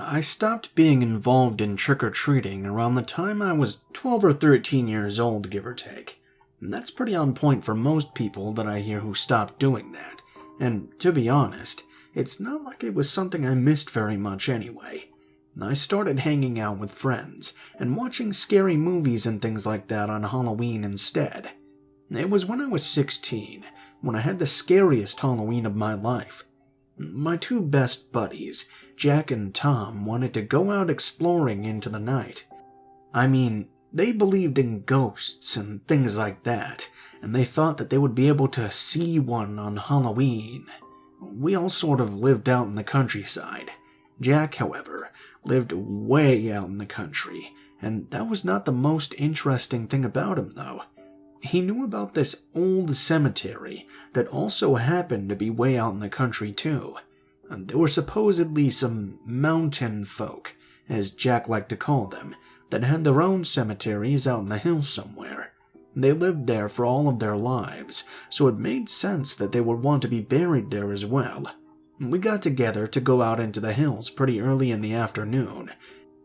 I stopped being involved in trick-or-treating around the time I was 12 or 13 years old, give or take. And that's pretty on point for most people that I hear who stopped doing that. And to be honest, it's not like it was something I missed very much anyway. I started hanging out with friends and watching scary movies and things like that on Halloween instead. It was when I was 16, when I had the scariest Halloween of my life. My two best buddies, Jack and Tom, wanted to go out exploring into the night. I mean, they believed in ghosts and things like that, and they thought that they would be able to see one on Halloween. We all sort of lived out in the countryside. Jack, however, lived way out in the country, and that was not the most interesting thing about him, though. He knew about this old cemetery that also happened to be way out in the country, too. And there were supposedly some mountain folk, as Jack liked to call them, that had their own cemeteries out in the hills somewhere. They lived there for all of their lives, so it made sense that they would want to be buried there as well. We got together to go out into the hills pretty early in the afternoon,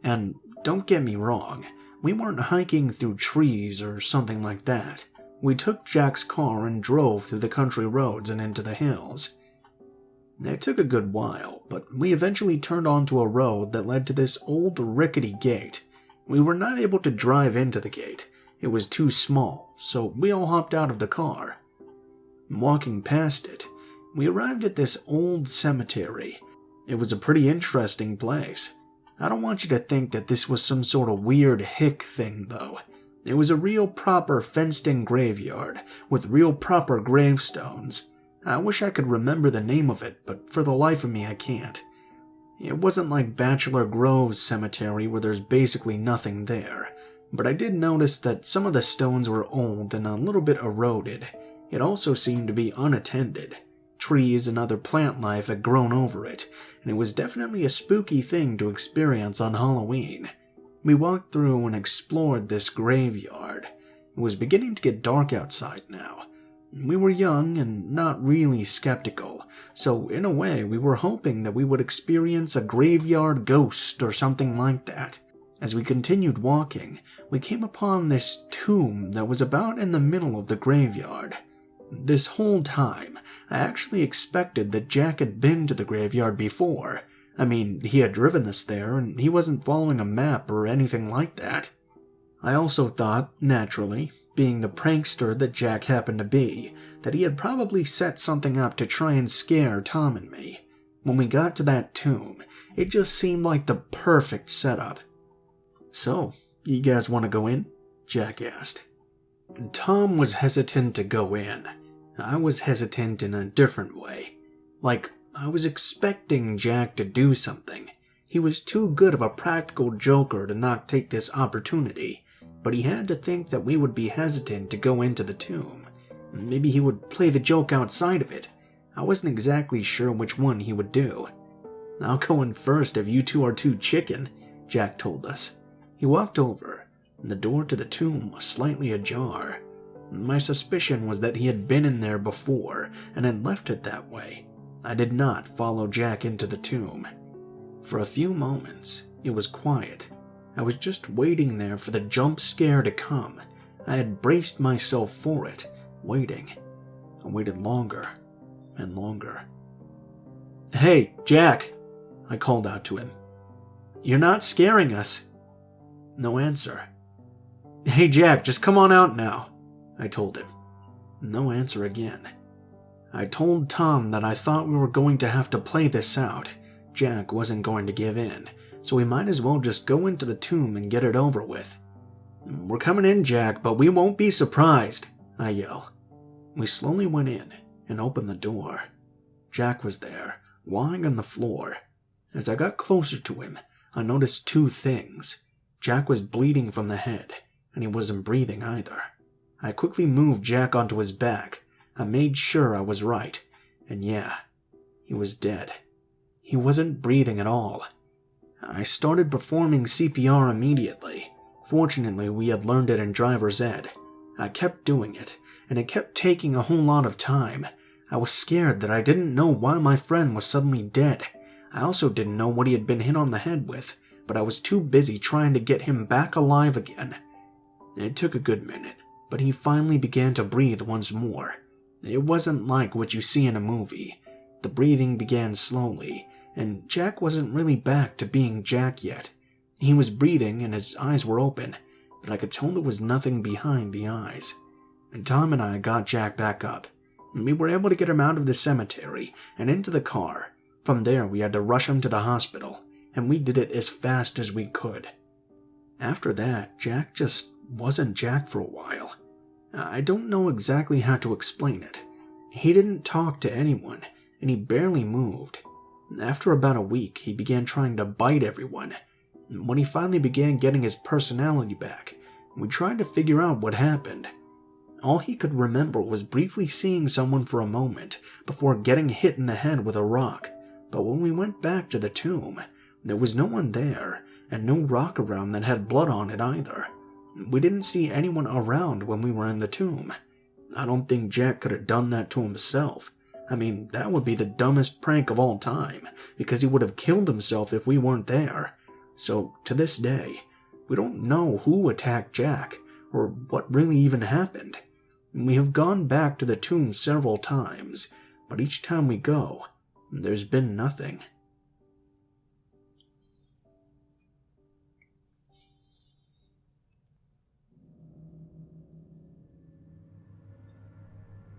and don't get me wrong, we weren't hiking through trees or something like that. We took Jack's car and drove through the country roads and into the hills. It took a good while, but we eventually turned onto a road that led to this old rickety gate. We were not able to drive into the gate. It was too small, so we all hopped out of the car. Walking past it, we arrived at this old cemetery. It was a pretty interesting place. I don't want you to think that this was some sort of weird hick thing, though. It was a real proper fenced-in graveyard, with real proper gravestones. I wish I could remember the name of it, but for the life of me I can't. It wasn't like Bachelor Grove's cemetery where there's basically nothing there, but I did notice that some of the stones were old and a little bit eroded. It also seemed to be unattended. Trees and other plant life had grown over it, and it was definitely a spooky thing to experience on Halloween. We walked through and explored this graveyard. It was beginning to get dark outside now. We were young and not really skeptical, so in a way we were hoping that we would experience a graveyard ghost or something like that. As we continued walking, we came upon this tomb that was about in the middle of the graveyard. This whole time, I actually expected that Jack had been to the graveyard before. I mean, he had driven us there, and he wasn't following a map or anything like that. I also thought, naturally, being the prankster that Jack happened to be, that he had probably set something up to try and scare Tom and me. When we got to that tomb, it just seemed like the perfect setup. "So, you guys want to go in?" Jack asked. Tom was hesitant to go in. I was hesitant in a different way. Like, I was expecting Jack to do something. He was too good of a practical joker to not take this opportunity, but he had to think that we would be hesitant to go into the tomb. Maybe he would play the joke outside of it. I wasn't exactly sure which one he would do. "I'll go in first if you two are too chicken," Jack told us. He walked over, and the door to the tomb was slightly ajar. My suspicion was that he had been in there before and had left it that way. I did not follow Jack into the tomb. For a few moments, it was quiet. I was just waiting there for the jump scare to come. I had braced myself for it, waiting. I waited longer and longer. "Hey, Jack!" I called out to him. "You're not scaring us." No answer. "Hey, Jack, just come on out now," I told him. No answer again. I told Tom that I thought we were going to have to play this out. Jack wasn't going to give in, so we might as well just go into the tomb and get it over with. "We're coming in, Jack, but we won't be surprised," I yell. We slowly went in and opened the door. Jack was there, lying on the floor. As I got closer to him, I noticed two things. Jack was bleeding from the head, and he wasn't breathing either. I quickly moved Jack onto his back. I made sure I was right, and yeah, he was dead. He wasn't breathing at all. I started performing CPR immediately. Fortunately, we had learned it in driver's ed. I kept doing it, and it kept taking a whole lot of time. I was scared that I didn't know why my friend was suddenly dead. I also didn't know what he had been hit on the head with, but I was too busy trying to get him back alive again. It took a good minute, but he finally began to breathe once more. It wasn't like what you see in a movie. The breathing began slowly, and Jack wasn't really back to being Jack yet. He was breathing and his eyes were open, but I could tell there was nothing behind the eyes. And Tom and I got Jack back up. We were able to get him out of the cemetery and into the car. From there, we had to rush him to the hospital, and we did it as fast as we could. After that, Jack just wasn't Jack for a while. I don't know exactly how to explain it. He didn't talk to anyone, and he barely moved. After about a week, he began trying to bite everyone. When he finally began getting his personality back, we tried to figure out what happened. All he could remember was briefly seeing someone for a moment before getting hit in the head with a rock, but when we went back to the tomb, there was no one there, and no rock around that had blood on it either. We didn't see anyone around when we were in the tomb. I don't think Jack could have done that to himself. I mean, that would be the dumbest prank of all time, because he would have killed himself if we weren't there. So, to this day, we don't know who attacked Jack, or what really even happened. We have gone back to the tomb several times, but each time we go, there's been nothing.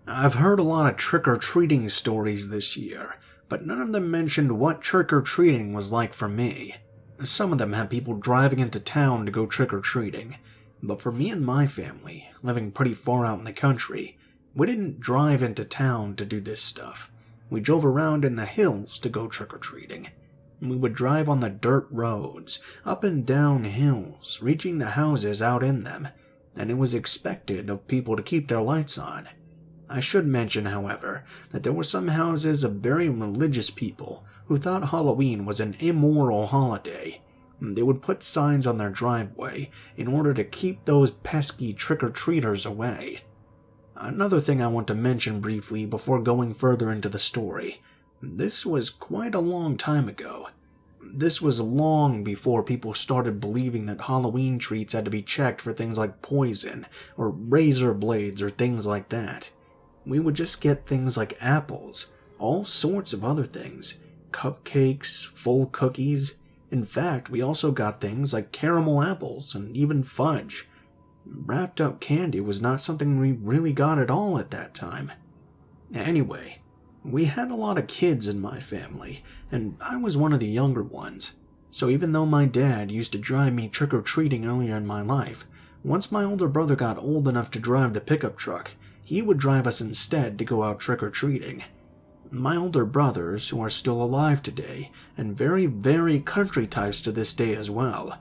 I've heard a lot of trick-or-treating stories this year, but none of them mentioned what trick-or-treating was like for me. Some of them had people driving into town to go trick-or-treating, but for me and my family, living pretty far out in the country, we didn't drive into town to do this stuff. We drove around in the hills to go trick-or-treating. We would drive on the dirt roads, up and down hills, reaching the houses out in them, and it was expected of people to keep their lights on. I should mention, however, that there were some houses of very religious people who thought Halloween was an immoral holiday. They would put signs on their driveway in order to keep those pesky trick-or-treaters away. Another thing I want to mention briefly before going further into the story. This was quite a long time ago. This was long before people started believing that Halloween treats had to be checked for things like poison or razor blades or things like that. We would just get things like apples, all sorts of other things, cupcakes, full cookies. In fact, we also got things like caramel apples and even fudge. Wrapped up candy was not something we really got at all at that time. Anyway, we had a lot of kids in my family, and I was one of the younger ones. So even though my dad used to drive me trick-or-treating earlier in my life, once my older brother got old enough to drive the pickup truck, he would drive us instead to go out trick-or-treating. My older brothers, who are still alive today, and very, very country types to this day as well,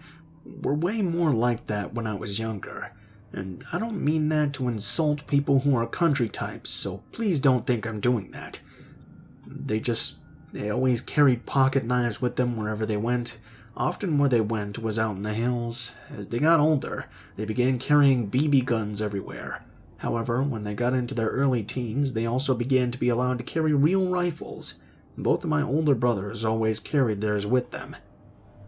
were way more like that when I was younger. And I don't mean that to insult people who are country types, so please don't think I'm doing that. They always carried pocket knives with them wherever they went. Often where they went was out in the hills. As they got older, they began carrying BB guns everywhere. However, when they got into their early teens, they also began to be allowed to carry real rifles. Both of my older brothers always carried theirs with them.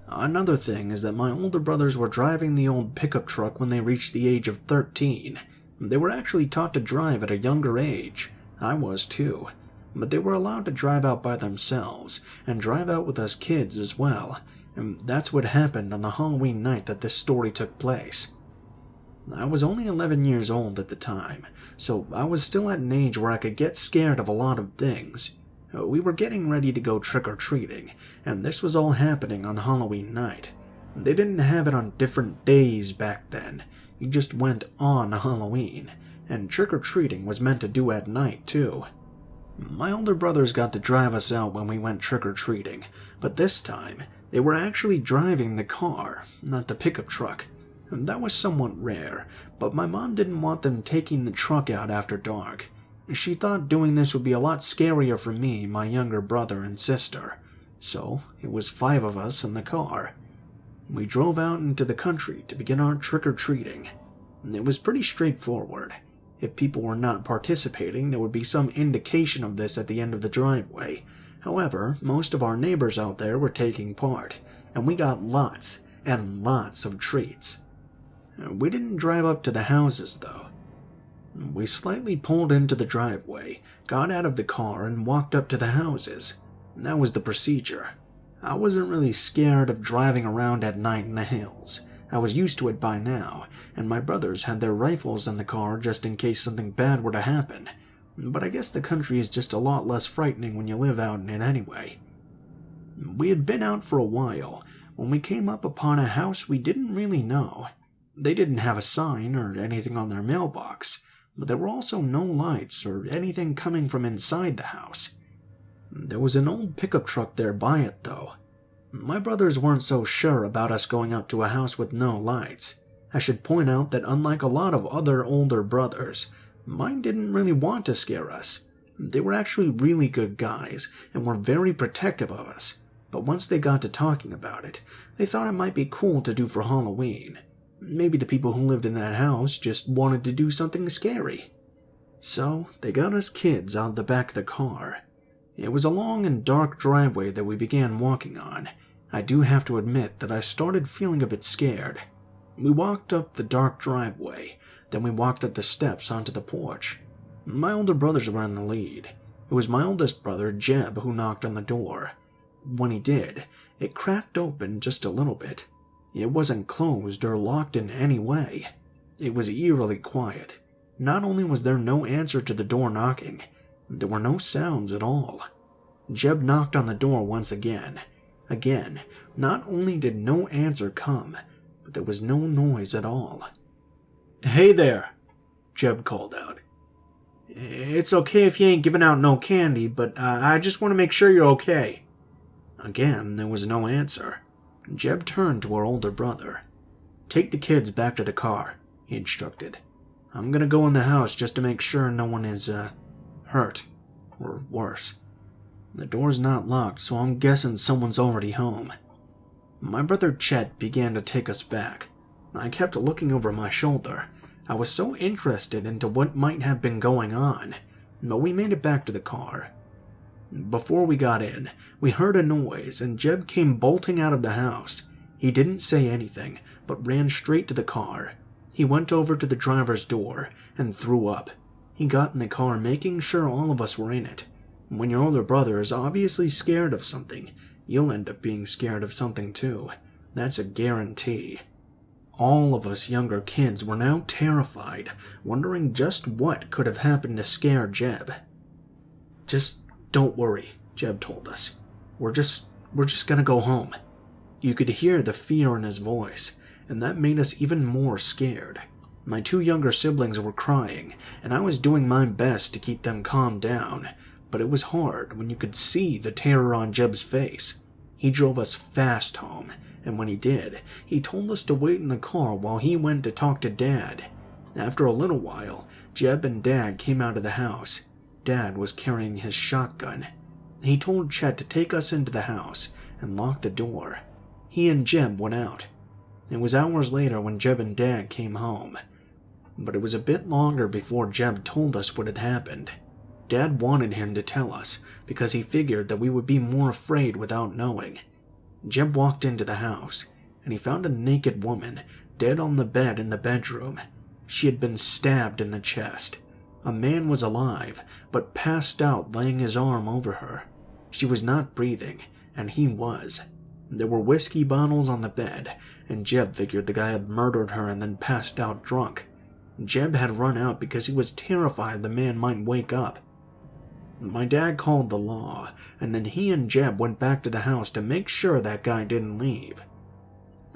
Another thing is that my older brothers were driving the old pickup truck when they reached the age of 13. They were actually taught to drive at a younger age. I was too. But they were allowed to drive out by themselves, and drive out with us kids as well. And that's what happened on the Halloween night that this story took place. I was only 11 years old at the time, so I was still at an age where I could get scared of a lot of things. We were getting ready to go trick-or-treating, and this was all happening on Halloween night. They didn't have it on different days back then. You just went on Halloween, and trick-or-treating was meant to do at night too. My older brothers got to drive us out when we went trick-or-treating, but this time, they were actually driving the car, not the pickup truck. That was somewhat rare, but my mom didn't want them taking the truck out after dark. She thought doing this would be a lot scarier for me, my younger brother, and sister. So, it was 5 of us in the car. We drove out into the country to begin our trick-or-treating. It was pretty straightforward. If people were not participating, there would be some indication of this at the end of the driveway. However, most of our neighbors out there were taking part, and we got lots and lots of treats. We didn't drive up to the houses, though. We slightly pulled into the driveway, got out of the car, and walked up to the houses. That was the procedure. I wasn't really scared of driving around at night in the hills. I was used to it by now, and my brothers had their rifles in the car just in case something bad were to happen. But I guess the country is just a lot less frightening when you live out in it anyway. We had been out for a while when we came up upon a house we didn't really know. They didn't have a sign or anything on their mailbox, but there were also no lights or anything coming from inside the house. There was an old pickup truck there by it, though. My brothers weren't so sure about us going out to a house with no lights. I should point out that unlike a lot of other older brothers, mine didn't really want to scare us. They were actually really good guys and were very protective of us, but once they got to talking about it, they thought it might be cool to do for Halloween. Maybe the people who lived in that house just wanted to do something scary. So they got us kids out the back of the car. It was a long and dark driveway that we began walking on. I do have to admit that I started feeling a bit scared. We walked up the dark driveway, then we walked up the steps onto the porch. My older brothers were in the lead. It was my oldest brother, Jeb, who knocked on the door. When he did, it cracked open just a little bit. It wasn't closed or locked in any way. It was eerily quiet. Not only was there no answer to the door knocking, there were no sounds at all. Jeb knocked on the door once again. Again, not only did no answer come, but there was no noise at all. "Hey there," Jeb called out. "It's okay if you ain't giving out no candy, but I just want to make sure you're okay." Again, there was no answer. Jeb turned to our older brother. "Take the kids back to the car," he instructed. "I'm gonna go in the house just to make sure no one is, hurt, or worse. The door's not locked, so I'm guessing someone's already home." My brother Chet began to take us back. I kept looking over my shoulder. I was so interested into what might have been going on, but we made it back to the car. Before we got in, we heard a noise, and Jeb came bolting out of the house. He didn't say anything, but ran straight to the car. He went over to the driver's door and threw up. He got in the car, making sure all of us were in it. When your older brother is obviously scared of something, you'll end up being scared of something too. That's a guarantee. All of us younger kids were now terrified, wondering just what could have happened to scare Jeb. "Just don't worry," Jeb told us. We're just gonna go home." You could hear the fear in his voice, and that made us even more scared. My two younger siblings were crying, and I was doing my best to keep them calmed down, but it was hard when you could see the terror on Jeb's face. He drove us fast home, and when he did, he told us to wait in the car while he went to talk to Dad. After a little while, Jeb and Dad came out of the house. Dad was carrying his shotgun. He told Chet to take us into the house and lock the door. He and Jeb went out. It was hours later when Jeb and Dad came home. But it was a bit longer before Jeb told us what had happened. Dad wanted him to tell us because he figured that we would be more afraid without knowing. Jeb walked into the house, and he found a naked woman dead on the bed in the bedroom. She had been stabbed in the chest. A man was alive, but passed out, laying his arm over her. She was not breathing, and he was. There were whiskey bottles on the bed, and Jeb figured the guy had murdered her and then passed out drunk. Jeb had run out because he was terrified the man might wake up. My dad called the law, and then he and Jeb went back to the house to make sure that guy didn't leave.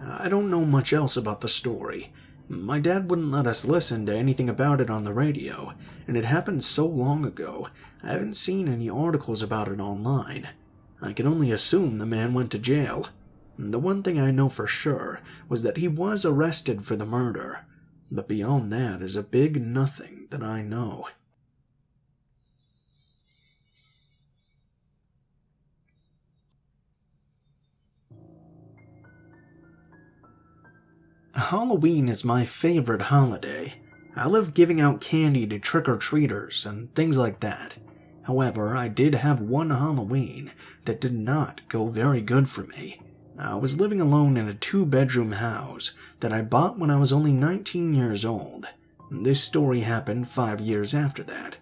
I don't know much else about the story. My dad wouldn't let us listen to anything about it on the radio, and it happened so long ago, I haven't seen any articles about it online. I can only assume the man went to jail. The one thing I know for sure was that he was arrested for the murder, but beyond that is a big nothing that I know. Halloween is my favorite holiday. I love giving out candy to trick-or-treaters and things like that. However, I did have one Halloween that did not go very good for me. I was living alone in a 2-bedroom house that I bought when I was only 19 years old. This story happened 5 years after that.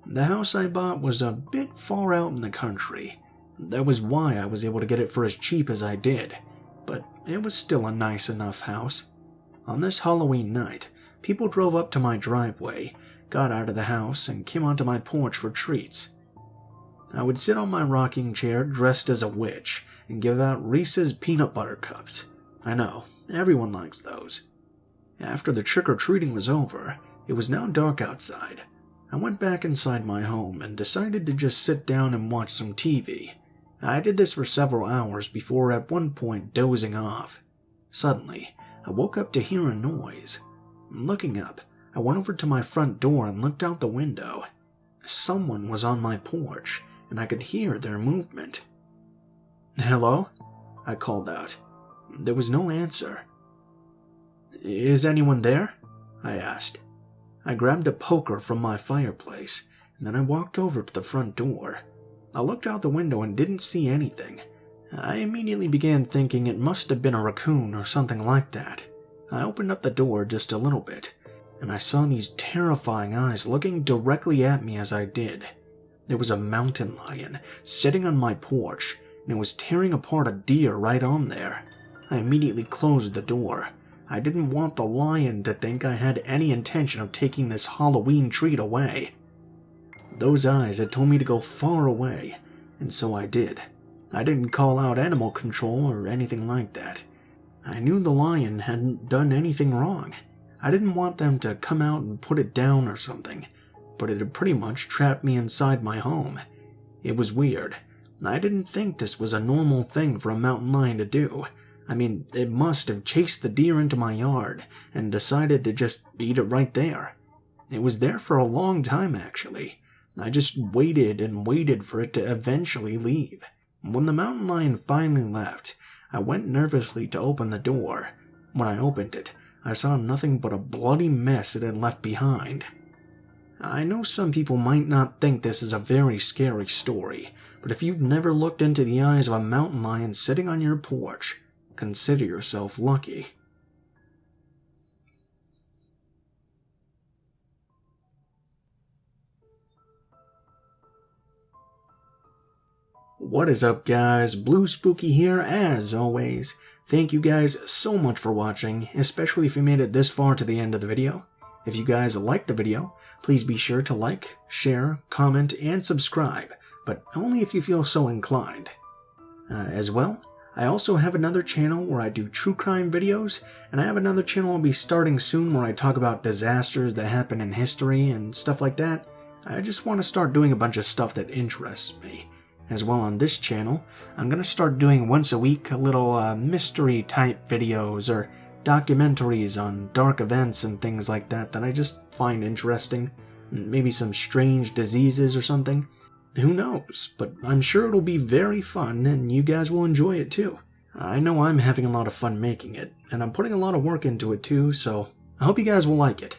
The house I bought was a bit far out in the country. That was why I was able to get it for as cheap as I did, but it was still a nice enough house. On this Halloween night, people drove up to my driveway, got out of the house, and came onto my porch for treats. I would sit on my rocking chair dressed as a witch and give out Reese's peanut butter cups. I know, everyone likes those. After the trick-or-treating was over, it was now dark outside. I went back inside my home and decided to just sit down and watch some TV. I did this for several hours before at one point dozing off. Suddenly, I woke up to hear a noise. Looking up, I went over to my front door and looked out the window. Someone was on my porch, and I could hear their movement. "Hello?" I called out. There was no answer. "Is anyone there?" I asked. I grabbed a poker from my fireplace, and then I walked over to the front door. I looked out the window and didn't see anything. I immediately began thinking it must have been a raccoon or something like that. I opened up the door just a little bit, and I saw these terrifying eyes looking directly at me as I did. There was a mountain lion sitting on my porch, and it was tearing apart a deer right on there. I immediately closed the door. I didn't want the lion to think I had any intention of taking this Halloween treat away. Those eyes had told me to go far away, and so I did. I didn't call out animal control or anything like that. I knew the lion hadn't done anything wrong. I didn't want them to come out and put it down or something, but it had pretty much trapped me inside my home. It was weird. I didn't think this was a normal thing for a mountain lion to do. I mean, it must have chased the deer into my yard and decided to just eat it right there. It was there for a long time, actually. I just waited and waited for it to eventually leave. When the mountain lion finally left, I went nervously to open the door. When I opened it, I saw nothing but a bloody mess it had left behind. I know some people might not think this is a very scary story, but if you've never looked into the eyes of a mountain lion sitting on your porch, consider yourself lucky. What is up, guys? Blue Spooky here, as always. Thank you guys so much for watching, especially if you made it this far to the end of the video. If you guys liked the video, please be sure to like, share, comment, and subscribe, but only if you feel so inclined. As well, I also have another channel where I do true crime videos, and I have another channel I'll be starting soon where I talk about disasters that happen in history and stuff like that. I just want to start doing a bunch of stuff that interests me. As well, on this channel, I'm going to start doing once a week a little mystery type videos or documentaries on dark events and things like that that I just find interesting. Maybe some strange diseases or something. Who knows, but I'm sure it'll be very fun and you guys will enjoy it too. I know I'm having a lot of fun making it, and I'm putting a lot of work into it too, so I hope you guys will like it.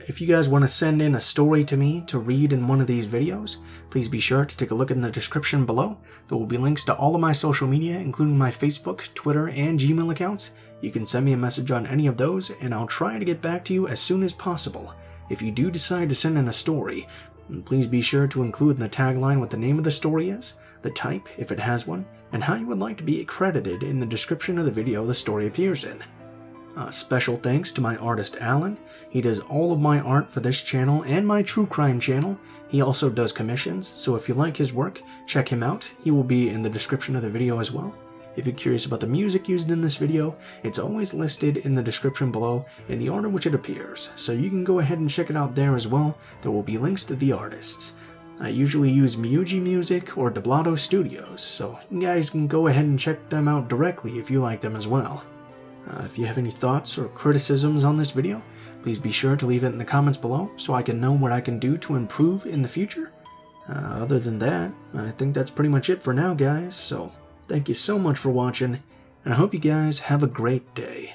If you guys want to send in a story to me to read in one of these videos, please be sure to take a look in the description below. There will be links to all of my social media, including my Facebook, Twitter, and Gmail accounts. You can send me a message on any of those, and I'll try to get back to you as soon as possible. If you do decide to send in a story, please be sure to include in the tagline what the name of the story is, the type, if it has one, and how you would like to be credited in the description of the video the story appears in. Special thanks to my artist Alan. He does all of my art for this channel and my true crime channel. He also does commissions, so if you like his work, check him out. He will be in the description of the video as well. If you're curious about the music used in this video, it's always listed in the description below in the order which it appears, so you can go ahead and check it out there as well. There will be links to the artists. I usually use Miyuji Music or Deblato Studios, so you guys can go ahead and check them out directly if you like them as well. If you have any thoughts or criticisms on this video, please be sure to leave it in the comments below so I can know what I can do to improve in the future. Other than that, I think that's pretty much it for now, guys, so thank you so much for watching, and I hope you guys have a great day.